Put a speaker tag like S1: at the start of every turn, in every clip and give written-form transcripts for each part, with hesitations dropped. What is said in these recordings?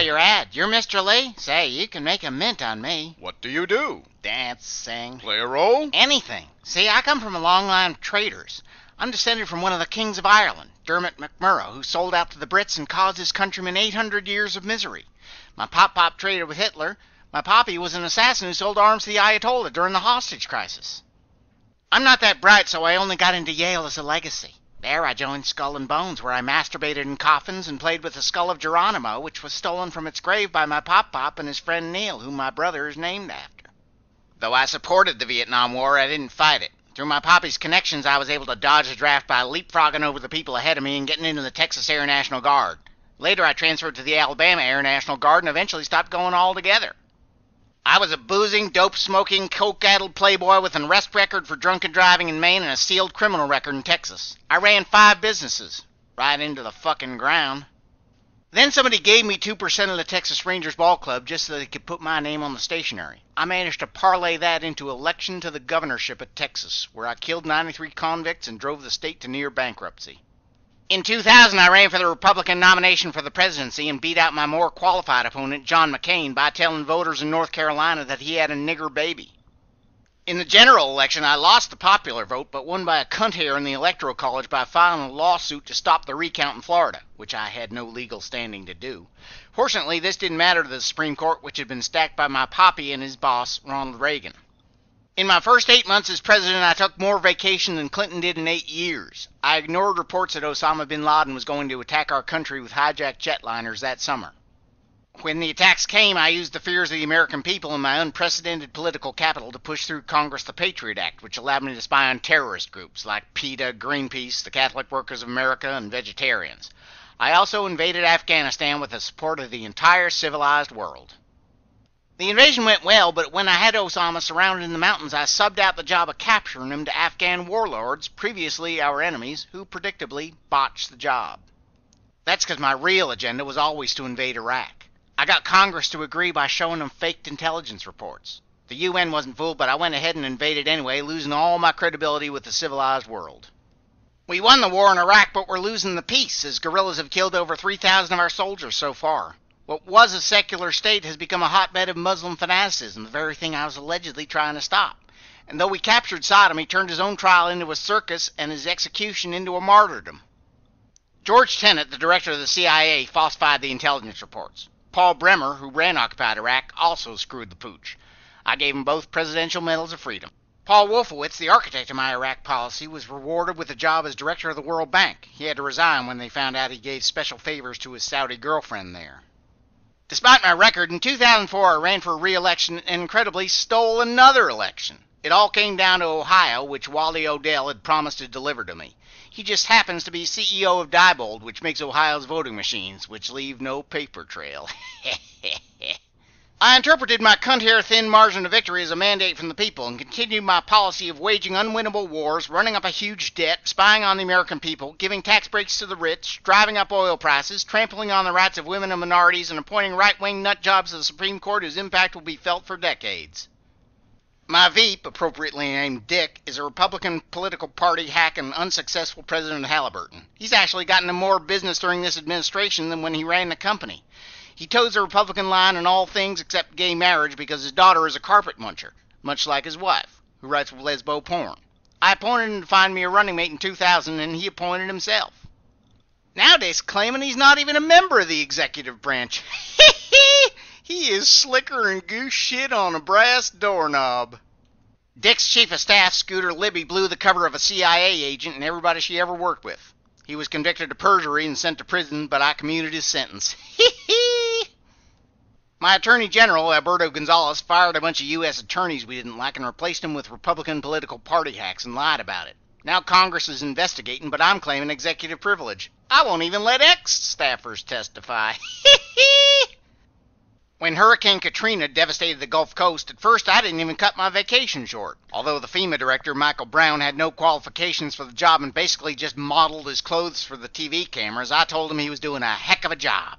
S1: your ad. You're Mr. Lee? Say, you can make a mint on me.
S2: What do you do?
S1: Dance, sing.
S2: Play a role?
S1: Anything. See, I come from a long line of traders. I'm descended from one of the kings of Ireland, Dermot McMurrough, who sold out to the Brits and caused his countrymen 800 years of misery. My pop traded with Hitler. My poppy was an assassin who sold arms to the Ayatollah during the hostage crisis. I'm not that bright, so I only got into Yale as a legacy. There I joined Skull and Bones, where I masturbated in coffins and played with the skull of Geronimo, which was stolen from its grave by my pop and his friend Neil, whom my brother is named after. Though I supported the Vietnam War, I didn't fight it. Through my poppy's connections, I was able to dodge the draft by leapfrogging over the people ahead of me and getting into the Texas Air National Guard. Later, I transferred to the Alabama Air National Guard and eventually stopped going altogether. I was a boozing, dope-smoking, coke-addled playboy with an arrest record for drunken driving in Maine and a sealed criminal record in Texas. I ran 5 businesses. Right into the fucking ground. Then somebody gave me 2% of the Texas Rangers Ball Club just so they could put my name on the stationery. I managed to parlay that into election to the governorship of Texas, where I killed 93 convicts and drove the state to near bankruptcy. In 2000, I ran for the Republican nomination for the presidency and beat out my more qualified opponent, John McCain, by telling voters in North Carolina that he had a nigger baby. In the general election, I lost the popular vote, but won by a cunt hair in the Electoral College by filing a lawsuit to stop the recount in Florida, which I had no legal standing to do. Fortunately, this didn't matter to the Supreme Court, which had been stacked by my poppy and his boss, Ronald Reagan. In my first 8 months as president, I took more vacation than Clinton did in 8 years. I ignored reports that Osama bin Laden was going to attack our country with hijacked jetliners that summer. When the attacks came, I used the fears of the American people and my unprecedented political capital to push through Congress the Patriot Act, which allowed me to spy on terrorist groups like PETA, Greenpeace, the Catholic Workers of America, and vegetarians. I also invaded Afghanistan with the support of the entire civilized world. The invasion went well, but when I had Osama surrounded in the mountains, I subbed out the job of capturing him to Afghan warlords, previously our enemies, who predictably botched the job. That's because my real agenda was always to invade Iraq. I got Congress to agree by showing them faked intelligence reports. The UN wasn't fooled, but I went ahead and invaded anyway, losing all my credibility with the civilized world. We won the war in Iraq, but we're losing the peace, as guerrillas have killed over 3,000 of our soldiers so far. What was a secular state has become a hotbed of Muslim fanaticism, the very thing I was allegedly trying to stop. And though we captured Saddam, he turned his own trial into a circus and his execution into a martyrdom. George Tenet, the director of the CIA, falsified the intelligence reports. Paul Bremer, who ran occupied Iraq, also screwed the pooch. I gave them both Presidential Medals of Freedom. Paul Wolfowitz, the architect of my Iraq policy, was rewarded with a job as director of the World Bank. He had to resign when they found out he gave special favors to his Saudi girlfriend there. Despite my record, in 2004 I ran for re-election and incredibly stole another election. It all came down to Ohio, which Wally Odell had promised to deliver to me. He just happens to be CEO of Diebold, which makes Ohio's voting machines, which leave no paper trail. I interpreted my cunt-hair thin margin of victory as a mandate from the people and continued my policy of waging unwinnable wars, running up a huge debt, spying on the American people, giving tax breaks to the rich, driving up oil prices, trampling on the rights of women and minorities, and appointing right-wing nutjobs to the Supreme Court whose impact will be felt for decades. My Veep, appropriately named Dick, is a Republican political party hack and unsuccessful President Halliburton. He's actually gotten him more business during this administration than when he ran the company. He toes the Republican line in all things except gay marriage because his daughter is a carpet muncher, much like his wife, who writes lesbo porn. I appointed him to find me a running mate in 2000, and he appointed himself. Nowadays, claiming he's not even a member of the executive branch. He is slicker than goose shit on a brass doorknob. Dick's chief of staff, Scooter Libby, blew the cover of a CIA agent and everybody she ever worked with. He was convicted of perjury and sent to prison, but I commuted his sentence. My attorney general, Alberto Gonzales, fired a bunch of U.S. attorneys we didn't like and replaced them with Republican political party hacks and lied about it. Now Congress is investigating, but I'm claiming executive privilege. I won't even let ex-staffers testify. When Hurricane Katrina devastated the Gulf Coast, at first I didn't even cut my vacation short. Although the FEMA director, Michael Brown, had no qualifications for the job and basically just modeled his clothes for the TV cameras, I told him he was doing a heck of a job.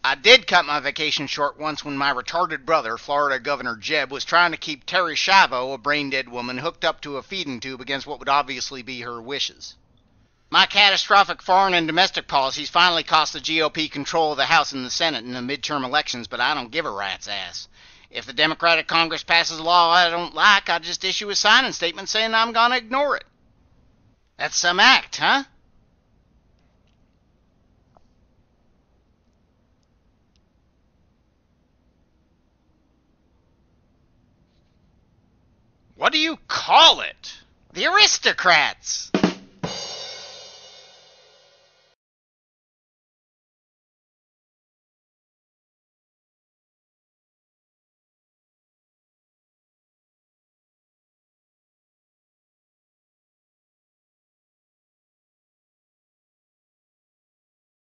S1: I did cut my vacation short once when my retarded brother, Florida Governor Jeb, was trying to keep Terry Schiavo, a brain-dead woman, hooked up to a feeding tube against what would obviously be her wishes. My catastrophic foreign and domestic policies finally cost the GOP control of the House and the Senate in the midterm elections, but I don't give a rat's ass. If the Democratic Congress passes a law I don't like, I just issue a signing statement saying I'm going to ignore it. That's some act, huh? What do you call it? The aristocrats!